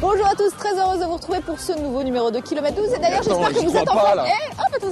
Bonjour à tous, très heureuse de vous retrouver pour ce nouveau numéro de Kilomètre 12. Et d'ailleurs, j'espère que vous êtes en forme.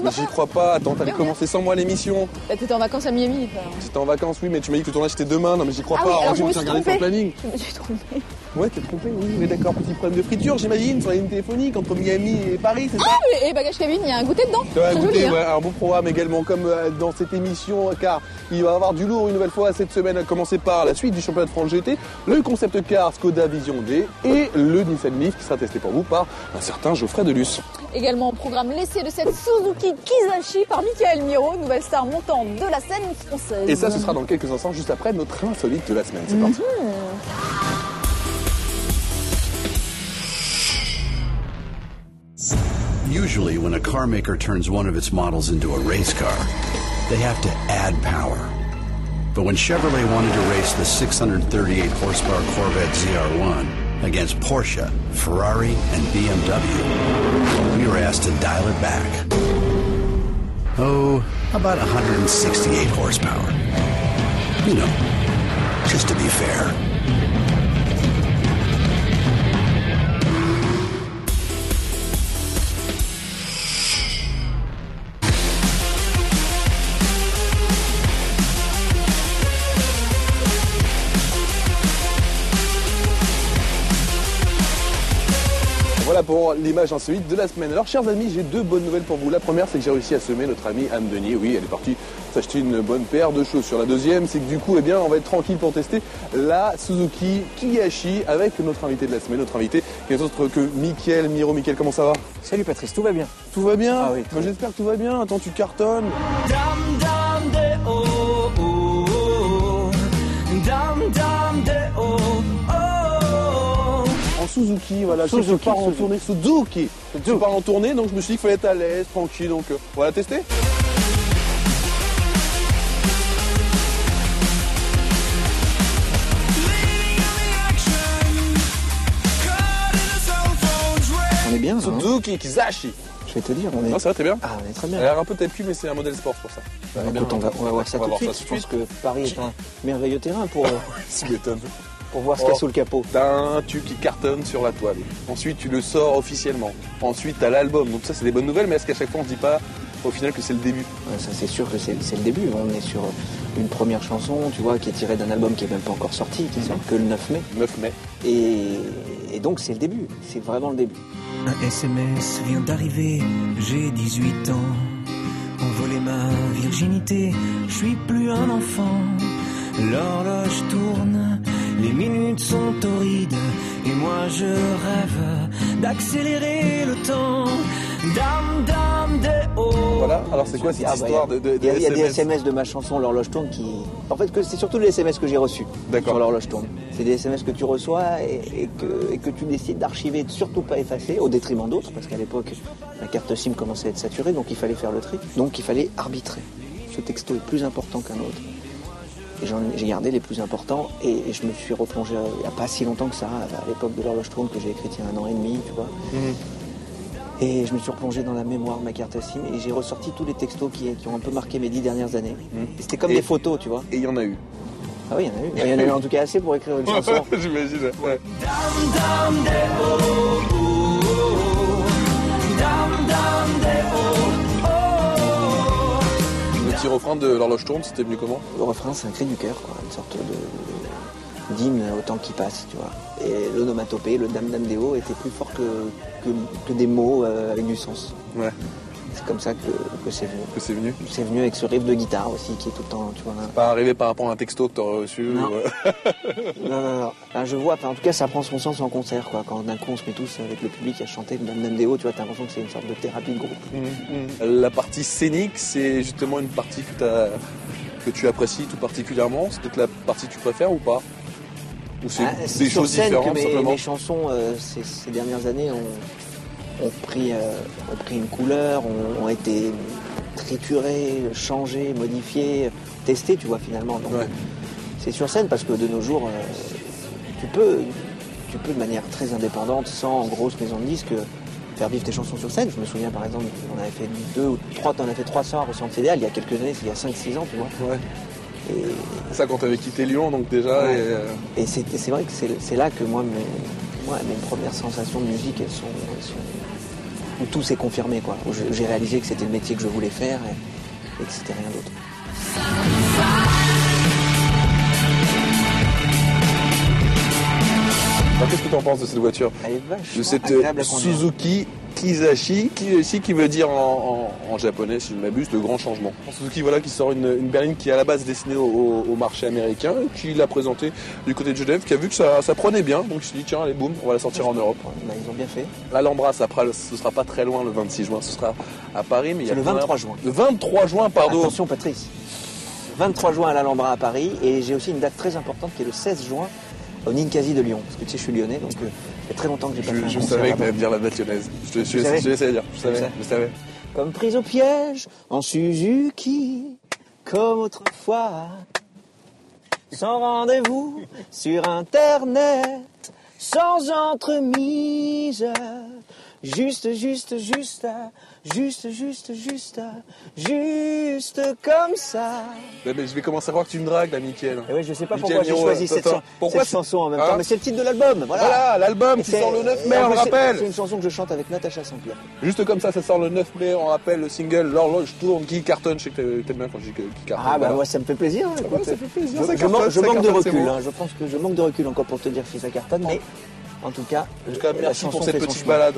Mais j'y crois pas, attends, t'avais commencé sans moi l'émission. Bah, t'étais en vacances à Miami. J'étais en vacances, oui, mais tu m'as dit que le tournage c'était demain. Non, mais j'y crois pas. Alors, je me tu as suis regardé sur le planning. Je me suis trompée. Ouais, t'es trompé, oui, mais d'accord, petit problème de friture, j'imagine, sur la ligne téléphonique entre Miami et Paris, c'est ça? Ah, et Bagage Cabine, il y a un goûter dedans. Ouais, C'est goûter, joli, ouais, hein. un bon programme également, comme dans cette émission, car il va y avoir du lourd une nouvelle fois cette semaine, à commencer par la suite du championnat de France GT, le concept car Skoda Vision D et le Nissan Leaf qui sera testé pour vous par un certain Geoffrey Delus. Également au programme l'essai de cette Suzuki Kizashi par Michael Miro, nouvelle star montante de la scène française. Et ça, ce sera dans quelques instants, juste après notre insolite de la semaine. C'est parti. Usually, when a car maker turns one of its models into a race car, they have to add power. But when Chevrolet wanted to race the 638 horsepower Corvette ZR1 against Porsche, Ferrari, and BMW, we were asked to dial it back. Oh, about 168 horsepower. You know, just to be fair. Voilà pour l'image insolite de la semaine. Alors, chers amis, j'ai deux bonnes nouvelles pour vous. La première, c'est que j'ai réussi à semer notre amie Anne Denier. Oui, elle est partie s'acheter une bonne paire de chaussures. La deuxième, c'est que du coup, eh bien, on va être tranquille pour tester la Suzuki Kiyashi avec notre invité de la semaine. Notre invité qui n'est autre que Michael Miro. Michael, comment ça va? Salut Patrice, tout va bien? Tout va bien? Ah oui, Moi, j'espère que tout va bien. Attends, tu cartonnes. En Suzuki, voilà, je sais que tu pars en tournée. Suzuki. Tu pars en tournée, donc je me suis dit qu'il fallait être à l'aise, tranquille. Donc, on va la tester. On est bien, hein? Suzuki Kizashi. Je vais te dire, on est... Non, ça va, t'es bien? Ah, on est très Elle bien. a l'air un peu tête cul, mais c'est un modèle sport pour ça. Écoute, on va voir ça tout de suite. Je pense que Paris est un merveilleux terrain pour voir ce qu'il y a sous le capot. T'as un tube qui cartonne sur la toile. Ensuite, tu le sors officiellement. Ensuite, t'as l'album. Donc ça, c'est des bonnes nouvelles, mais est-ce qu'à chaque fois, on se dit pas au final que c'est le début? Ouais, ça, c'est sûr que c'est le début. On est sur une première chanson, tu vois, qui est tirée d'un album qui est même pas encore sorti, qui sort que le 9 mai. 9 mai. Et donc, c'est le début. C'est vraiment le début. Un SMS vient d'arriver, j'ai 18 ans. Envolé ma virginité, je suis plus un enfant. L'horloge tourne, les minutes sont torrides, et moi je rêve d'accélérer le temps. Dame, dame, des hauts. Voilà, alors c'est quoi cette histoire de Il y a SMS? des SMS de ma chanson L'horloge tourne qui... En fait, c'est surtout les SMS que j'ai reçus. D'accord. Sur L'horloge tourne. C'est des SMS que tu reçois et que tu décides d'archiver, de surtout pas effacer, au détriment d'autres, parce qu'à l'époque, la carte SIM commençait à être saturée, donc il fallait faire le tri. Donc il fallait arbitrer. Ce texto est plus important qu'un autre. Et j'ai gardé les plus importants et je me suis replongé il n'y a pas si longtemps que ça, à l'époque de L'horloge tourne que j'ai écrite il y a 1 an et demi, tu vois. Et je me suis replongé dans la mémoire de ma carte SIM et j'ai ressorti tous les textos qui ont un peu marqué mes 10 dernières années. Et c'était comme des photos, tu vois. Et il y en a eu. Ah oui, il y en a eu. Il y en a eu en tout cas assez pour écrire une chanson. J'imagine, ouais. Le petit refrain de L'horloge tourne, c'était venu comment? Le refrain, c'est un cri du cœur, quoi. Une sorte de d'hymne au temps qui passe, tu vois. Et l'onomatopée, le dam dam déo était plus fort que des mots avec du sens. Ouais. C'est comme ça que c'est venu. Que c'est venu? C'est venu avec ce riff de guitare aussi qui est tout le temps, tu vois. Pas arrivé par rapport à un texto que t'aurais reçu? Non. Non. Enfin, je vois, en tout cas, ça prend son sens en concert, quoi. Quand d'un coup on se met tous avec le public à chanter le Dam Dam Déo, tu vois, t'as l'impression que c'est une sorte de thérapie de groupe. La partie scénique, c'est justement une partie que tu apprécies tout particulièrement. C'est peut-être la partie que tu préfères ou pas? Ou c'est des choses scène différentes que simplement? mes chansons ces dernières années ont pris une couleur, ont été triturées, changées, modifiées, testées, tu vois, finalement. Donc, c'est sur scène parce que de nos jours, tu peux de manière très indépendante, sans grosse maison de disques, faire vivre tes chansons sur scène. Je me souviens par exemple, on avait fait 300 au Centre Fédéral il y a quelques années, il y a 5-6 ans, tu vois. Ouais. Et ça quand tu avais quitté Lyon, donc déjà. Ouais. Et c'est vrai que c'est là que moi, mes premières sensations de musique, elles sont où tout s'est confirmé, quoi. Où j'ai réalisé que c'était le métier que je voulais faire et que c'était rien d'autre. Alors, qu'est-ce que tu en penses de cette voiture? Elle est vachement de cette agréable à conduire. Suzuki Kizashi, qui veut dire en japonais, si je ne m'abuse, le grand changement. Suzuki, voilà, qui sort une berline qui est à la base destinée au marché américain, qui l'a présentée du côté de Genève, qui a vu que ça prenait bien, donc il s'est dit tiens, allez boum, on va la sortir en Europe. Bah, ils ont bien fait. L'Alhambra, ce sera pas très loin le 26 juin, ce sera à Paris, mais il y a le 23 juin. Le 23 juin, pardon. Attention Patrice. 23 juin à l'Alhambra à Paris, et j'ai aussi une date très importante qui est le 16 juin au Ninkasi de Lyon, parce que tu sais, je suis lyonnais, donc ça fait très longtemps que j'ai pas fait un Je concert savais que tu là-bas. allais me dire la date lyonnaise. Je laissais dire. Je savais. Comme prise au piège en Suzuki, comme autrefois, sans rendez-vous sur Internet, sans entremise, juste comme ça. Mais je vais commencer à croire que tu me dragues là, Mickaël. Et oui, je sais pas Mickaël pourquoi j'ai Miro, choisi cette chanson en même temps, mais c'est le titre de l'album. Voilà, l'album qui sort le 9 mai, on le rappelle. C'est une chanson que je chante avec Natacha Saint-Pierre. Juste comme ça sort le 9 mai, on rappelle le single L'horloge tourne, qui cartonne. Je sais que t'aimes bien quand je dis qui cartonne. Ah bah moi ça me fait plaisir. Ouais, ça fait plaisir. Je manque de recul, je pense que je manque de recul encore pour te dire si ça cartonne, mais en tout cas, merci pour cette petite balade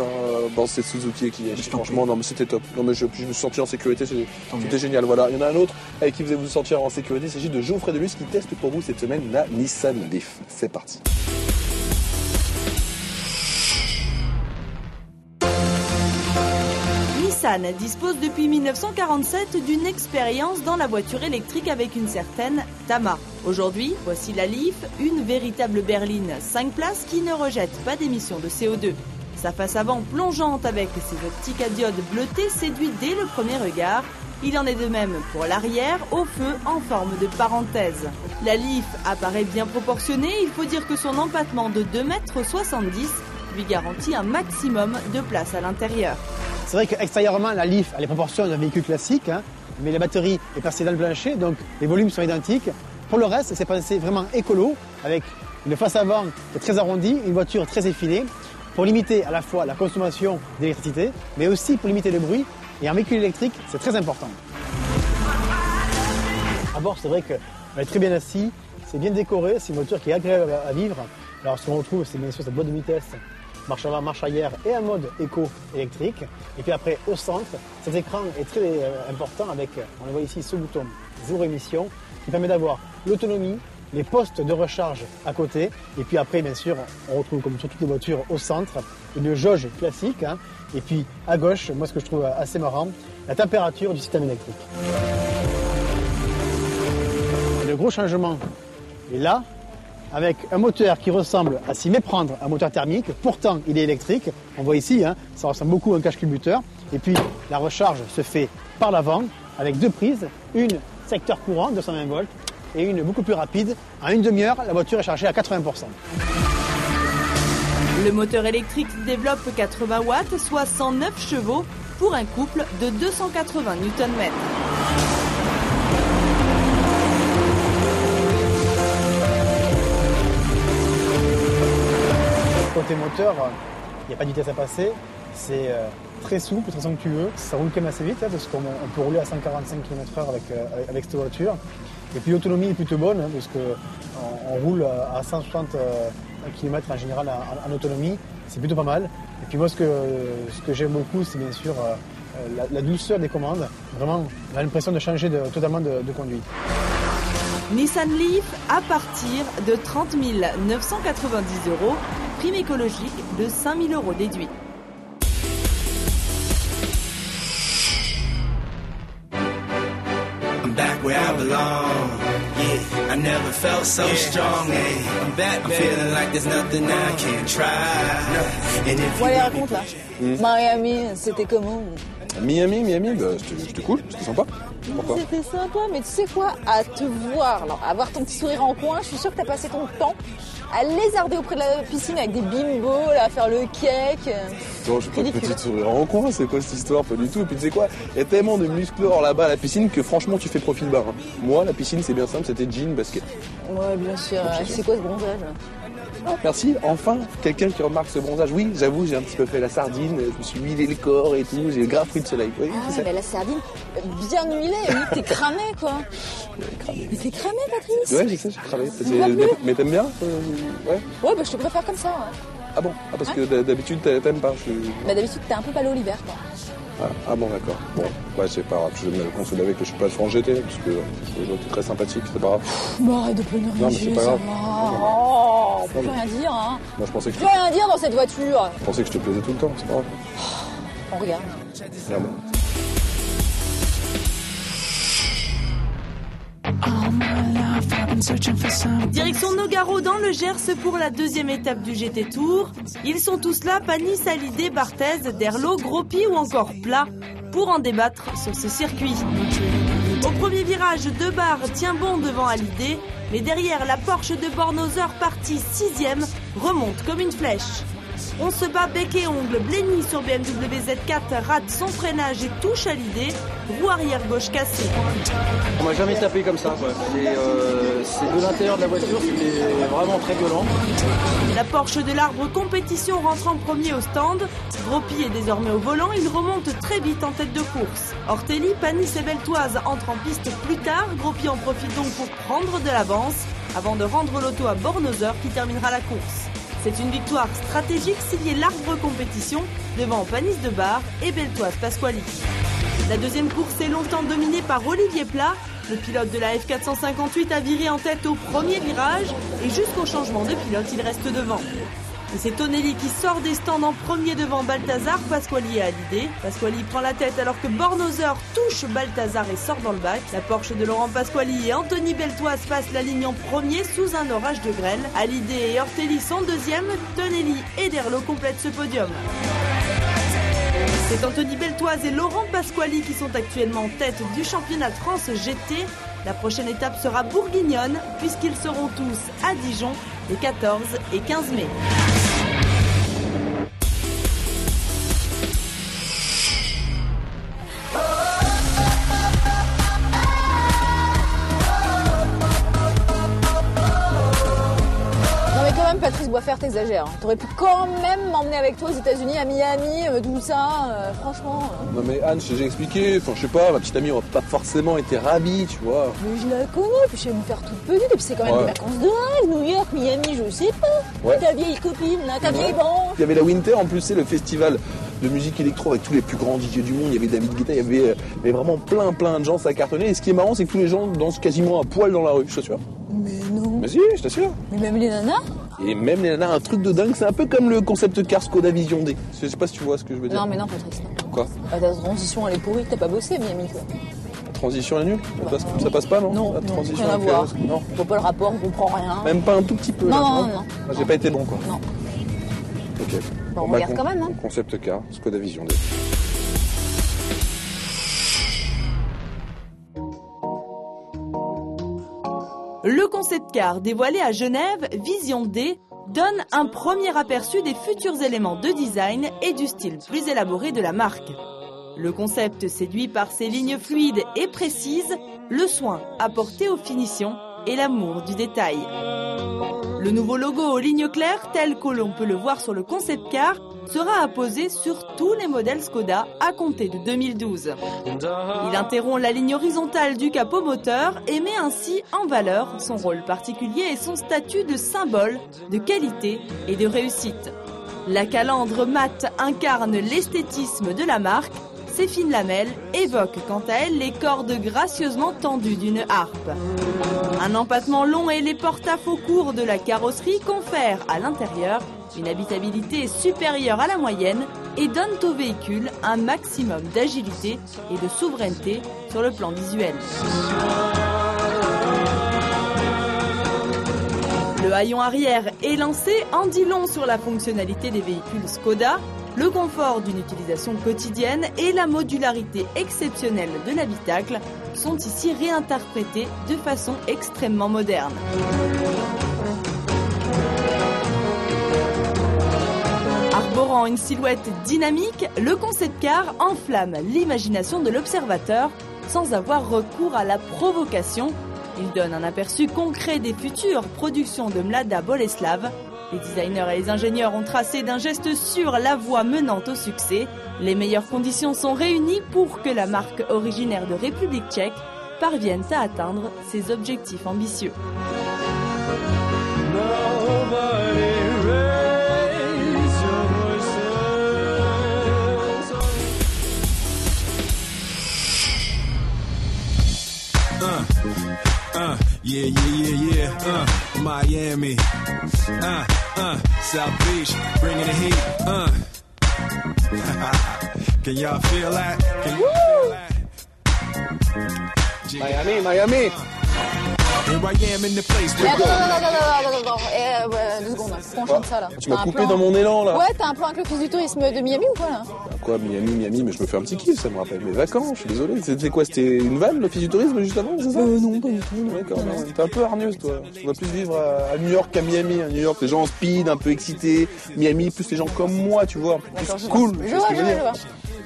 dans cette Suzuki qui franchement, non mais c'était top. Non mais je me suis senti en sécurité, c'était génial. Voilà, il y en a un autre avec qui vous allez vous sentir en sécurité. Il s'agit de Geoffrey Delus qui teste pour vous cette semaine la Nissan Leaf. C'est parti. Nissan dispose depuis 1947 d'une expérience dans la voiture électrique avec une certaine Tama. Aujourd'hui, voici la Leaf, une véritable berline 5 places qui ne rejette pas d'émissions de CO2. Sa face avant plongeante avec ses optiques à diodes bleutées séduit dès le premier regard. Il en est de même pour l'arrière, au feu en forme de parenthèse. La Leaf apparaît bien proportionnée, il faut dire que son empattement de 2,70 m lui garantit un maximum de place à l'intérieur. C'est vrai qu'extérieurement, la Leaf a les proportions d'un véhicule classique, mais la batterie est passée dans le plancher, donc les volumes sont identiques. Pour le reste, c'est pensé vraiment écolo, avec une face avant qui est très arrondie, une voiture très effilée, pour limiter à la fois la consommation d'électricité, mais aussi pour limiter le bruit. Et en véhicule électrique, c'est très important. À bord, c'est vrai qu'elle est très bien assise, c'est bien décoré, c'est une voiture qui est agréable à vivre. Alors ce qu'on retrouve, c'est bien sûr cette boîte de vitesse, marche avant, marche arrière et un mode éco-électrique. Et puis après, au centre, cet écran est très important avec, on le voit ici, ce bouton zéro émission qui permet d'avoir l'autonomie, les postes de recharge à côté. Et puis après, bien sûr, on retrouve comme sur toutes les voitures au centre, une jauge classique. Et puis à gauche, moi ce que je trouve assez marrant, la température du système électrique. Le gros changement est là, avec un moteur qui ressemble à s'y méprendre à un moteur thermique. Pourtant, il est électrique. On voit ici, ça ressemble beaucoup à un cache-culbuteur. Et puis, la recharge se fait par l'avant, avec 2 prises, une secteur courant, 220 volts, et une beaucoup plus rapide. En une demi-heure, la voiture est chargée à 80%. Le moteur électrique développe 80 watts, soit 109 chevaux, pour un couple de 280 Nm. Côté moteur, il n'y a pas de vitesse à passer, c'est très souple, très somptueux. Ça roule quand même assez vite parce qu'on peut rouler à 145 km/h avec cette voiture. Et puis l'autonomie est plutôt bonne parce qu'on roule à 160 km en général en autonomie. C'est plutôt pas mal. Et puis moi ce que j'aime beaucoup, c'est bien sûr la douceur des commandes. Vraiment, on a l'impression de changer totalement de conduite. Nissan Leaf à partir de 30 990 €, prime écologique de 5 000 € déduit. I'm back where I belong. Yeah, I never felt so strong. I'm back, I'm feeling like there's nothing I can't try. And if Bon, allez, raconte là. Miami, c'était comment? Miami, bah, c'était cool, c'était sympa. Pourquoi? C'était sympa, mais tu sais quoi? À te voir, là, avoir ton petit sourire en coin, je suis sûre que t'as passé ton temps à lézarder auprès de la piscine avec des bimbos, là, à faire le cake. Non, j'ai pas de petite sourire en coin, c'est quoi cette histoire? Pas du tout. Et puis tu sais quoi? Il y a tellement de musclores là-bas à la piscine que franchement tu fais profil bas. Hein. Moi, la piscine c'est bien simple, c'était jean, basket. Ouais, bien sûr. C'est quoi ce bronzage? Ah, merci, enfin, quelqu'un qui remarque ce bronzage. Oui, j'avoue, j'ai un petit peu fait la sardine, je me suis huilé le corps et tout, j'ai grave pris de soleil. Oui, Ah c'est ouais, ça. mais la sardine, bien huilée, oui, t'es cramé quoi. Cramé. Mais t'es cramé, Patrice. Ouais, je sais, j'ai cramé. vois plus. Mais t'aimes bien Ouais. Ouais, bah je te préfère comme ça. Ouais. Ah bon? Ah, parce que d'habitude t'aimes pas. Bah d'habitude, t'es un peu pâle l'hiver, quoi. Ah bon, d'accord. Bon, ouais, c'est pas grave, je vais me consoler avec que je suis pas de franc GT, parce que t'es très sympathique, c'est pas grave. Bon, arrête de plein Non, mais c'est pas grave. Oh, on peut plus rien dire, hein. Moi, je pensais que Plus rien dire dans cette voiture. je te plaisais tout le temps, c'est pas grave. On regarde. Merde. Direction Nogaro dans le Gers pour la deuxième étape du GT Tour. Ils sont tous là, Panis, Hallyday, Barthez, Derlo, Groppi ou encore Plat, pour en débattre sur ce circuit. Au premier virage, Debar tient bon devant Hallyday, mais derrière la Porsche de Bornhauser partie 6e remonte comme une flèche. On se bat bec et ongle, Blenny sur BMW Z4 rate son freinage et touche Hallyday, roue arrière gauche cassée. On m'a jamais tapé comme ça, quoi. C'est de l'intérieur de la voiture, c'était vraiment très violent. La Porsche de l'Arbre Compétition rentre en premier au stand. Groppi est désormais au volant, il remonte très vite en tête de course. Ortelli, Panis et Beltoise entrent en piste plus tard. Groppi en profite donc pour prendre de l'avance avant de rendre l'auto à Bornhauser qui terminera la course. C'est une victoire stratégique signée l'Arbre Compétition devant Panis Debar et Beltoise Pasquali. La deuxième course est longtemps dominée par Olivier Plat. Le pilote de la F458 a viré en tête au premier virage et jusqu'au changement de pilote, il reste devant. Et c'est Tonelli qui sort des stands en premier devant Balthazar, Pasquali et Hallyday. Pasquali prend la tête alors que Bornhauser touche Balthazar et sort dans le bac. La Porsche de Laurent Pasquali et Anthony Beltoise passent la ligne en premier sous un orage de grêle. Hallyday et Ortelli sont deuxième, Tonelli et Derlo complètent ce podium. C'est Anthony Beltoise et Laurent Pasquali qui sont actuellement en tête du championnat de France GT. La prochaine étape sera bourguignonne puisqu'ils seront tous à Dijon les 14 et 15 mai. Patrice Boisfer, t'exagères. T'aurais pu quand même m'emmener avec toi aux États-Unis, à Miami, tout ça, franchement. Non mais Anne, j'ai expliqué, enfin je sais pas, ma petite amie aura pas forcément été ravie, tu vois. Mais je la connais, puis je vais me faire toute petite, et puis c'est quand même des vacances de rêve, New York, Miami, je sais pas. Ouais. Ta vieille copine, là, ta vieille branche. Il y avait la Winter, en plus c'est le festival de musique électro avec tous les plus grands DJ du monde, il y avait David Guetta, il y avait mais vraiment plein de gens, ça cartonnait. Et ce qui est marrant, c'est que tous les gens dansent quasiment à poil dans la rue, je t'assure. Mais non. Mais si, je t'assure. Mais même les nanas. Et même les nanas, un truc de dingue, c'est un peu comme le concept car Skoda Vision D. Je sais pas si tu vois ce que je veux dire. Non mais non Patrice, non. Quoi? Bah, ta transition elle est pourrie, t'as pas bossé à Miami toi. La transition est nulle? Ça passe pas, non? Non, la non, transition rien à voir. Non. Je vois pas le rapport, je comprends rien. Même pas un tout petit peu. Non, là, non, tu vois. non. Ah, j'ai pas été bon quoi. Non. Ok. Bon, on regarde quand même, hein. Concept car, Skoda Vision D. Le concept car dévoilé à Genève, Vision D, donne un premier aperçu des futurs éléments de design et du style plus élaboré de la marque. Le concept séduit par ses lignes fluides et précises, le soin apporté aux finitions et l'amour du détail. Le nouveau logo aux lignes claires, tel que l'on peut le voir sur le concept car, sera apposé sur tous les modèles Skoda à compter de 2012. Il interrompt la ligne horizontale du capot moteur et met ainsi en valeur son rôle particulier et son statut de symbole de qualité et de réussite. La calandre mate incarne l'esthétisme de la marque. Ses fines lamelles évoquent quant à elles les cordes gracieusement tendues d'une harpe. Un empattement long et les porte-à-faux courts de la carrosserie confèrent à l'intérieur une habitabilité supérieure à la moyenne et donnent au véhicule un maximum d'agilité et de souveraineté sur le plan visuel. Le haillon arrière est lancé, en dit long sur la fonctionnalité des véhicules Skoda, le confort d'une utilisation quotidienne et la modularité exceptionnelle de l'habitacle sont ici réinterprétés de façon extrêmement moderne. Arborant une silhouette dynamique, le concept car enflamme l'imagination de l'observateur sans avoir recours à la provocation. Il donne un aperçu concret des futures productions de Mlada Boleslav. Les designers et les ingénieurs ont tracé d'un geste sûr la voie menant au succès. Les meilleures conditions sont réunies pour que la marque originaire de République tchèque parvienne à atteindre ses objectifs ambitieux. Yeah. Miami. South Beach, bringing the heat. Can y'all feel that? Can you feel that? Miami. Here I am in the place. Attends. 2 secondes. Pourquoi on chante ça là? Tu m'as coupé dans mon élan là. Ouais, t'as un plan avec l'office du tourisme de Miami ou quoi là? Quoi, Miami, mais je me fais un petit kiff, ça me rappelle mes vacances, je suis désolé. C'était quoi, c'était une vanne, l'office du tourisme, juste avant, c'est ça? Non, pas du tout. D'accord, t'es un peu hargneuse, toi. Tu vas plus vivre à New York qu'à Miami. À New York, les gens en speed, un peu excités. Miami, plus les gens comme moi, tu vois, un peu plus cool. Je vois.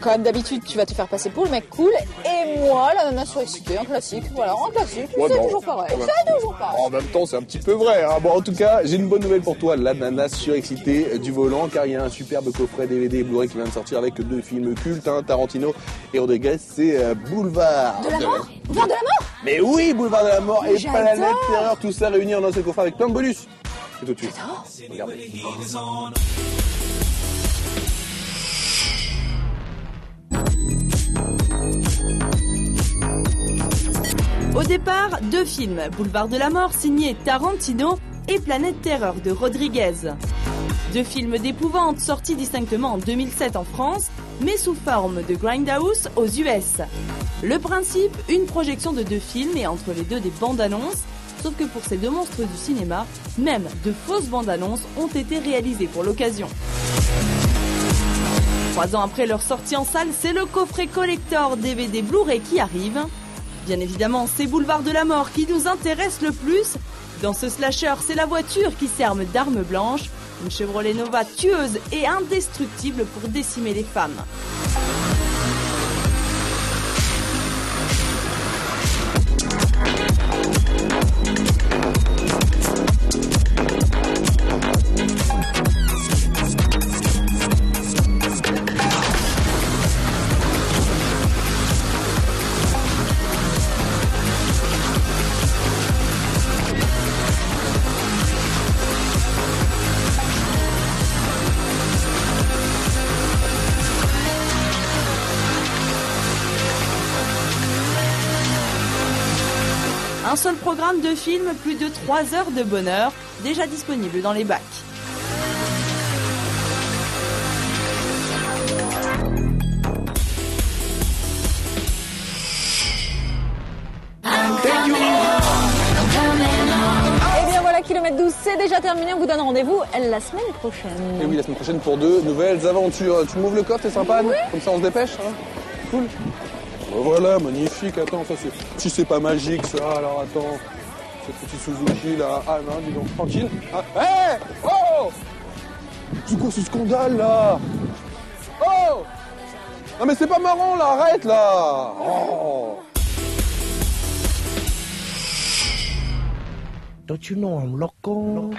Comme d'habitude, tu vas te faire passer pour le mec cool. Et moi, la nana surexcitée, un classique. Voilà, un classique. Ouais, c'est toujours pareil. En même temps, c'est un petit peu vrai. Hein. Bon, en tout cas, j'ai une bonne nouvelle pour toi. La nana surexcitée du volant, car il y a un superbe coffret DVD et Blu-ray qui vient de sortir avec 2 films cultes, hein, Tarantino et Rodriguez. C'est Boulevard de la mort. Boulevard de la mort. Mais oui, Boulevard de la mort et Planète Terreur, tout ça réuni en un seul coffret avec plein de bonus. Et tout de suite. Regardez. Au départ, 2 films, Boulevard de la mort signé Tarantino et Planète Terreur de Rodriguez. 2 films d'épouvante sortis distinctement en 2007 en France, mais sous forme de Grindhouse aux US. Le principe, une projection de 2 films et entre les deux des bandes-annonces, sauf que pour ces 2 monstres du cinéma, même de fausses bandes-annonces ont été réalisées pour l'occasion. 3 ans après leur sortie en salle, c'est le coffret collector DVD Blu-ray qui arrive. Bien évidemment, c'est Boulevard de la mort qui nous intéresse le plus. Dans ce slasher, c'est la voiture qui s'arme d'armes blanches. Une Chevrolet Nova tueuse et indestructible pour décimer les femmes. Un seul programme de film, plus de 3 heures de bonheur, déjà disponible dans les bacs. Et bien voilà, kilomètre 12, c'est déjà terminé. On vous donne rendez-vous la semaine prochaine. Et oui, la semaine prochaine pour 2 nouvelles aventures. Tu m'ouvres le coffre, c'est sympa, Oui. Comme ça on se dépêche, hein. Cool. Voilà, magnifique. Attends, ça c'est... Si c'est pas magique, ça, alors attends. Ce petit Suzuki, là. Ah non, dis donc, tranquille. Ah, hé oh c'est quoi ce scandale, là? Oh non mais c'est pas marrant, là, arrête, là. Oh. Don't you know I'm loco?